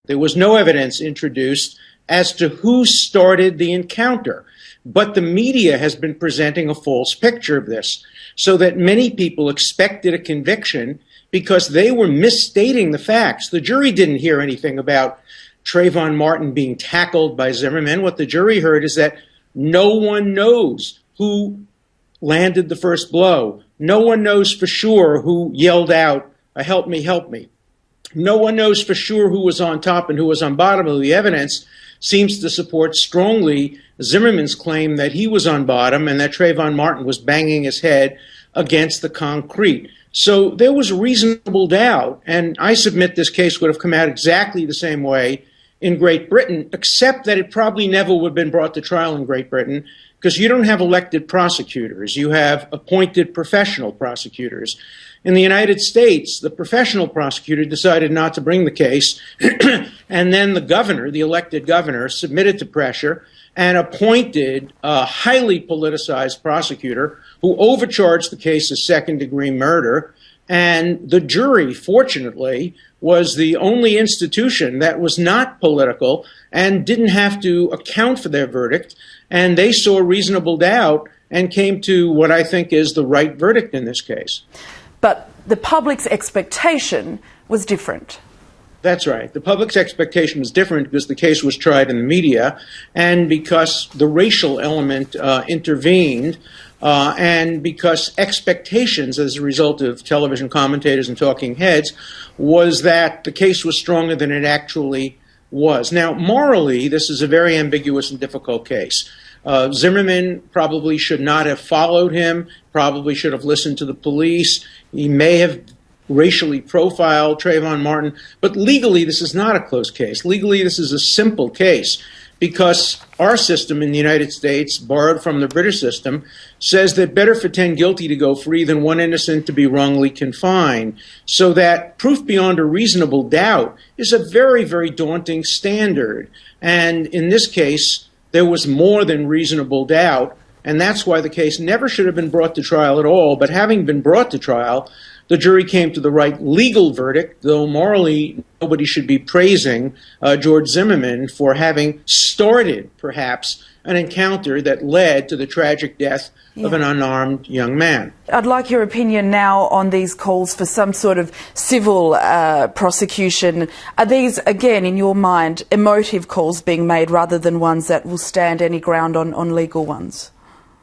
There was no evidence introduced as to who started the encounter. But the media has been presenting a false picture of this, so that many people expected a conviction because they were misstating the facts. The jury didn't hear anything about Trayvon Martin being tackled by Zimmerman. What the jury heard is that no one knows who landed the first blow. No one knows for sure who yelled out, help me, help me. No one knows for sure who was on top and who was on bottom. The evidence seems to support strongly Zimmerman's claim that he was on bottom and that Trayvon Martin was banging his head against the concrete. So there was reasonable doubt, and I submit this case would have come out exactly the same way in Great Britain, except that it probably never would have been brought to trial in Great Britain, because you don't have elected prosecutors. You have appointed professional prosecutors. In the United States, the professional prosecutor decided not to bring the case, and then the governor, the elected governor, submitted to pressure and appointed a highly politicized prosecutor who overcharged the case as second-degree murder. And the jury, fortunately, was the only institution that was not political and didn't have to account for their verdict. And they saw reasonable doubt and came to what I think is the right verdict in this case. But the public's expectation was different. That's right. The public's expectation was different because the case was tried in the media and because the racial element intervened and because expectations as a result of television commentators and talking heads was that the case was stronger than it actually was. Now, morally, this is a very ambiguous and difficult case. Zimmerman probably should not have followed him, probably should have listened to the police. He may have racially profiled Trayvon Martin, but legally this is not a close case. Legally this is a simple case because our system in the United States, borrowed from the British system, says that better for 10 guilty to go free than one innocent to be wrongly confined. So that proof beyond a reasonable doubt is a very, very daunting standard. And in this case, there was more than reasonable doubt, and that's why the case never should have been brought to trial at all. But having been brought to trial, the jury came to the right legal verdict, though morally nobody should be praising George Zimmerman for having started, perhaps, an encounter that led to the tragic death of an unarmed young man. I'd like your opinion now on these calls for some sort of civil prosecution. Are these, again, in your mind, emotive calls being made rather than ones that will stand any ground on legal ones?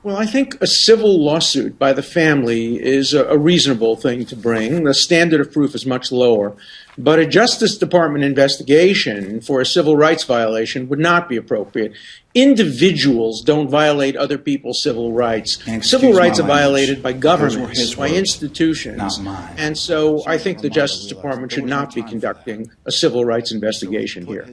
Well, I think a civil lawsuit by the family is a reasonable thing to bring. The standard of proof is much lower. But a Justice Department investigation for a civil rights violation would not be appropriate. Individuals don't violate other people's civil rights. Civil rights are violated by governments, by institutions. And so I think the Justice Department should not be conducting a civil rights investigation here.